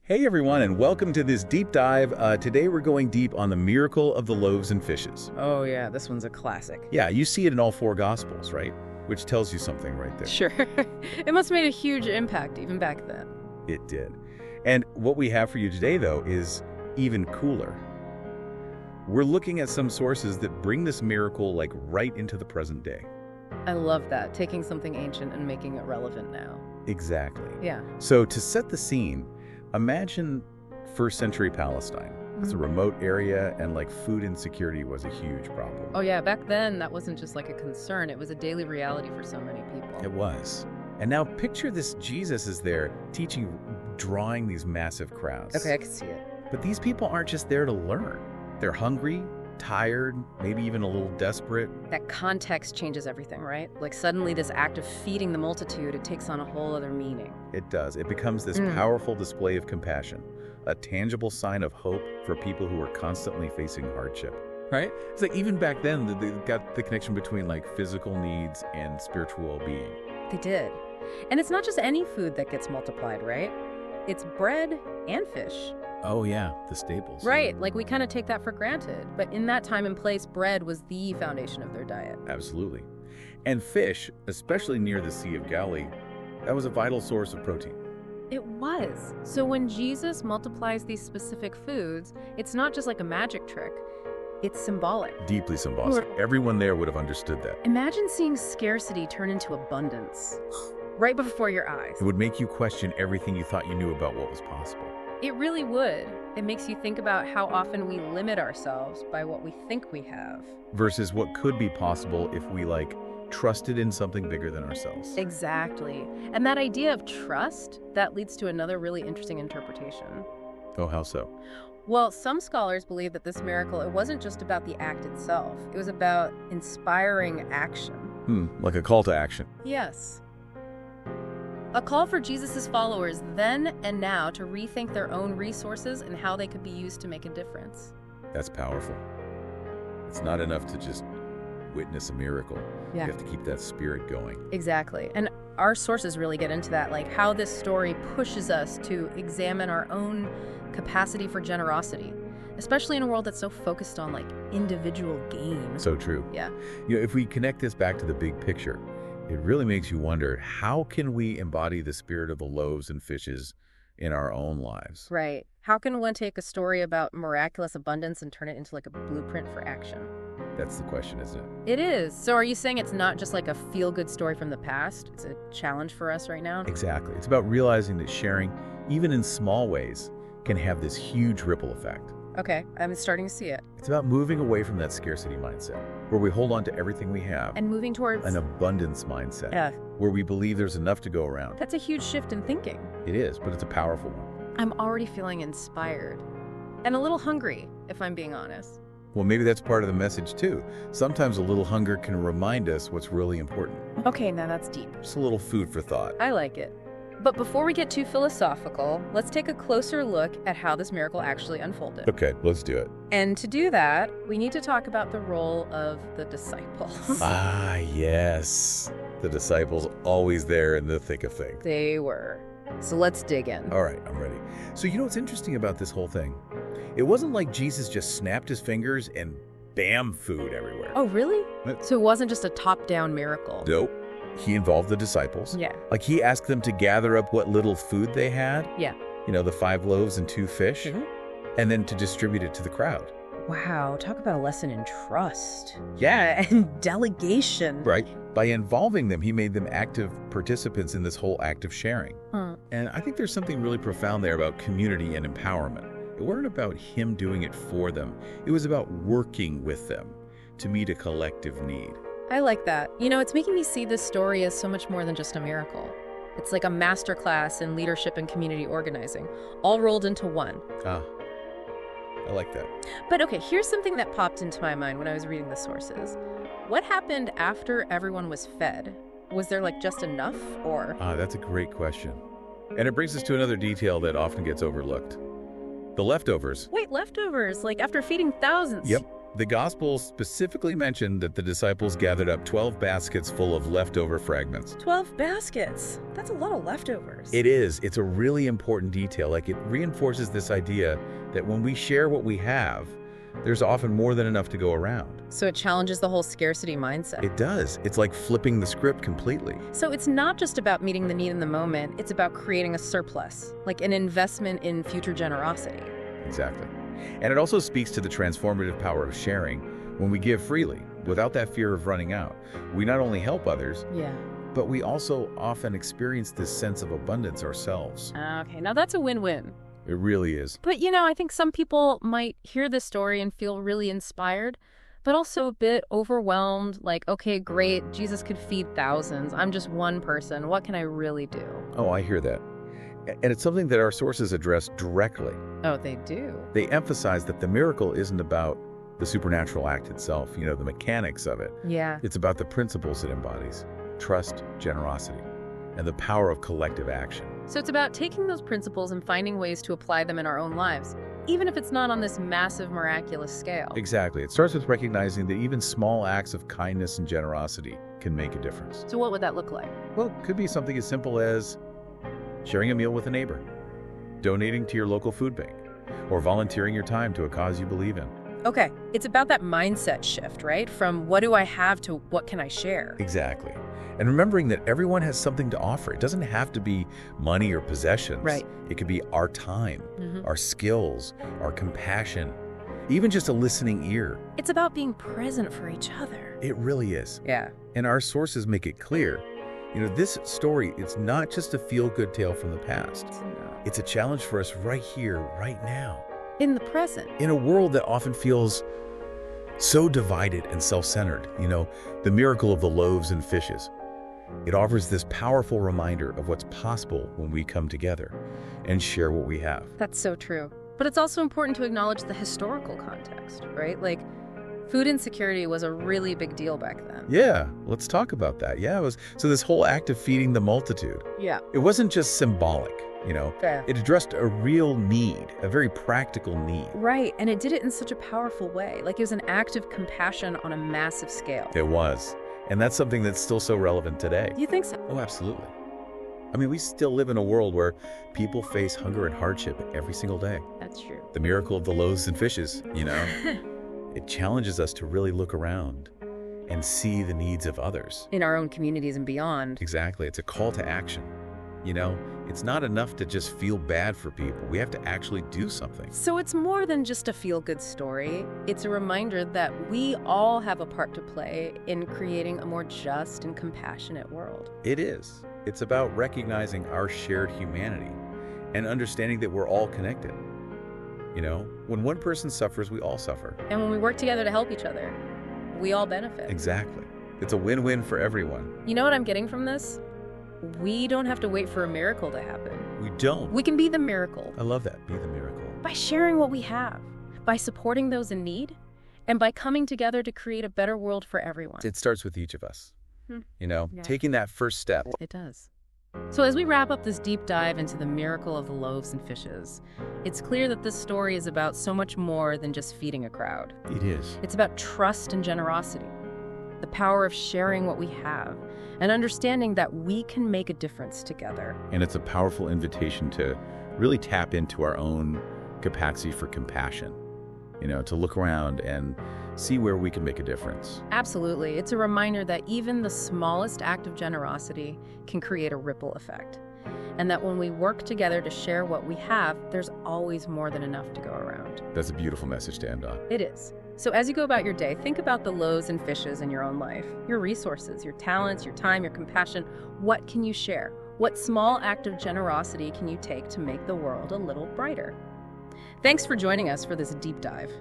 Hey everyone, and welcome to this deep dive. Today we're going deep on the miracle of the loaves and fishes. Oh yeah, this one's a classic. Yeah, you see it in all four Gospels, right? Which tells you something right there. Sure. It must have made a huge impact even back then. It did. And what we have for you today, though, is even cooler. We're looking at some sources that bring this miracle like right into the present day. I love that, taking something ancient and making it relevant now. Exactly. Yeah. So to set the scene, imagine first century Palestine. It's a remote area, and like food insecurity was a huge problem. Oh yeah, back then that wasn't just like a concern, it was a daily reality for so many people. It was. And now picture this, Jesus is there teaching, drawing these massive crowds. Okay, I can see it. But these people aren't just there to learn. They're hungry, tired, maybe even a little desperate. That context changes everything, right? Like suddenly this act of feeding the multitude, it takes on a whole other meaning. It does. It becomes this powerful display of compassion, a tangible sign of hope for people who are constantly facing hardship. Right? It's like even back then, they got the connection between like physical needs and spiritual well-being. They did. And it's not just any food that gets multiplied, right? It's bread and fish. Oh yeah, the staples. Right, like we kind of take that for granted. But in that time and place, bread was the foundation of their diet. Absolutely. And fish, especially near the Sea of Galilee, that was a vital source of protein. It was. So when Jesus multiplies these specific foods, it's not just like a magic trick. It's symbolic. Deeply symbolic. Everyone there would have understood that. Imagine seeing scarcity turn into abundance right before your eyes. It would make you question everything you thought you knew about what was possible. It really would. It makes you think about how often we limit ourselves by what we think we have. Versus what could be possible if we, trusted in something bigger than ourselves. Exactly. And that idea of trust, that leads to another really interesting interpretation. Oh, how so? Well, some scholars believe that this miracle, it wasn't just about the act itself. It was about inspiring action. Like a call to action. Yes. A call for Jesus' followers then and now to rethink their own resources and how they could be used to make a difference. That's powerful. It's not enough to just witness a miracle. Yeah. You have to keep that spirit going. Exactly. And our sources really get into that, like how this story pushes us to examine our own capacity for generosity, especially in a world that's so focused on individual gain. So true. Yeah. If we connect this back to the big picture, it really makes you wonder, how can we embody the spirit of the loaves and fishes in our own lives? Right. How can one take a story about miraculous abundance and turn it into a blueprint for action? That's the question, isn't it? It is. So are you saying it's not just a feel-good story from the past? It's a challenge for us right now? Exactly. It's about realizing that sharing, even in small ways, can have this huge ripple effect. Okay, I'm starting to see it. It's about moving away from that scarcity mindset, where we hold on to everything we have, And moving towards... an abundance mindset, Yeah. where we believe there's enough to go around. That's a huge shift in thinking. It is, but it's a powerful one. I'm already feeling inspired. And a little hungry, if I'm being honest. Well, maybe that's part of the message, too. Sometimes a little hunger can remind us what's really important. Okay, now that's deep. Just a little food for thought. I like it. But before we get too philosophical, let's take a closer look at how this miracle actually unfolded. Okay, let's do it. And to do that, we need to talk about the role of the disciples. Ah, yes. The disciples always there in the thick of things. They were. So let's dig in. All right, I'm ready. So you know what's interesting about this whole thing? It wasn't like Jesus just snapped his fingers and bam, food everywhere. Oh, really? What? So it wasn't just a top-down miracle? Nope. He involved the disciples. Yeah. He asked them to gather up what little food they had. Yeah. The 5 loaves and 2 fish. Mhm. And then to distribute it to the crowd. Wow, talk about a lesson in trust. Yeah, and delegation. Right? By involving them, he made them active participants in this whole act of sharing. And I think there's something really profound there about community and empowerment. It wasn't about him doing it for them. It was about working with them to meet a collective need. I like that. It's making me see this story as so much more than just a miracle. It's like a masterclass in leadership and community organizing, all rolled into one. Ah, I like that. But okay, here's something that popped into my mind when I was reading the sources. What happened after everyone was fed? Was there just enough, or? Ah, that's a great question. And it brings us to another detail that often gets overlooked. The leftovers. Wait, leftovers, after feeding thousands? Yep. The Gospels specifically mention that the disciples gathered up 12 baskets full of leftover fragments. 12 baskets. That's a lot of leftovers. It is. It's a really important detail. Like, it reinforces this idea that when we share what we have, there's often more than enough to go around. So it challenges the whole scarcity mindset. It does. It's like flipping the script completely. So it's not just about meeting the need in the moment, it's about creating a surplus, like an investment in future generosity. Exactly. And it also speaks to the transformative power of sharing. When we give freely, without that fear of running out, we not only help others, Yeah. but we also often experience this sense of abundance ourselves. Okay, now that's a win-win. It really is. But, I think some people might hear this story and feel really inspired, but also a bit overwhelmed, like, okay, great, Jesus could feed thousands. I'm just one person. What can I really do? Oh, I hear that. And it's something that our sources address directly. Oh, they do? They emphasize that the miracle isn't about the supernatural act itself, the mechanics of it. Yeah. It's about the principles it embodies: trust, generosity, and the power of collective action. So it's about taking those principles and finding ways to apply them in our own lives, even if it's not on this massive, miraculous scale. Exactly. It starts with recognizing that even small acts of kindness and generosity can make a difference. So what would that look like? Well, it could be something as simple as sharing a meal with a neighbor, donating to your local food bank, or volunteering your time to a cause you believe in. Okay, it's about that mindset shift, right? From what do I have to what can I share? Exactly. And remembering that everyone has something to offer. It doesn't have to be money or possessions. Right. It could be our time, our skills, our compassion, even just a listening ear. It's about being present for each other. It really is. Yeah. And our sources make it clear. This story, it's not just a feel-good tale from the past. It's a challenge for us right here, right now. In the present. In a world that often feels so divided and self-centered, the miracle of the loaves and fishes. It offers this powerful reminder of what's possible when we come together and share what we have. That's so true. But it's also important to acknowledge the historical context, right? Like, food insecurity was a really big deal back then. Yeah, let's talk about that. Yeah, so this whole act of feeding the multitude, Yeah. it wasn't just symbolic, Fair. It addressed a real need, a very practical need. Right, and it did it in such a powerful way. Like, it was an act of compassion on a massive scale. It was. And that's something that's still so relevant today. You think so? Oh, absolutely. I mean, we still live in a world where people face hunger and hardship every single day. That's true. The miracle of the loaves and fishes, it challenges us to really look around and see the needs of others. In our own communities and beyond. Exactly. It's a call to action. It's not enough to just feel bad for people. We have to actually do something. So it's more than just a feel-good story. It's a reminder that we all have a part to play in creating a more just and compassionate world. It is. It's about recognizing our shared humanity and understanding that we're all connected. When one person suffers, we all suffer. And when we work together to help each other, we all benefit. Exactly. It's a win-win for everyone. You know what I'm getting from this? We don't have to wait for a miracle to happen. We don't. We can be the miracle. I love that. Be the miracle. By sharing what we have, by supporting those in need, and by coming together to create a better world for everyone. It starts with each of us. Yeah. Taking that first step. It does. So as we wrap up this deep dive into the miracle of the loaves and fishes, it's clear that this story is about so much more than just feeding a crowd. It is. It's about trust and generosity, the power of sharing what we have, and understanding that we can make a difference together. And it's a powerful invitation to really tap into our own capacity for compassion, to look around and see where we can make a difference. Absolutely. It's a reminder that even the smallest act of generosity can create a ripple effect. And that when we work together to share what we have, there's always more than enough to go around. That's a beautiful message to end on. It is. So as you go about your day, think about the loaves and fishes in your own life, your resources, your talents, your time, your compassion. What can you share? What small act of generosity can you take to make the world a little brighter? Thanks for joining us for this deep dive.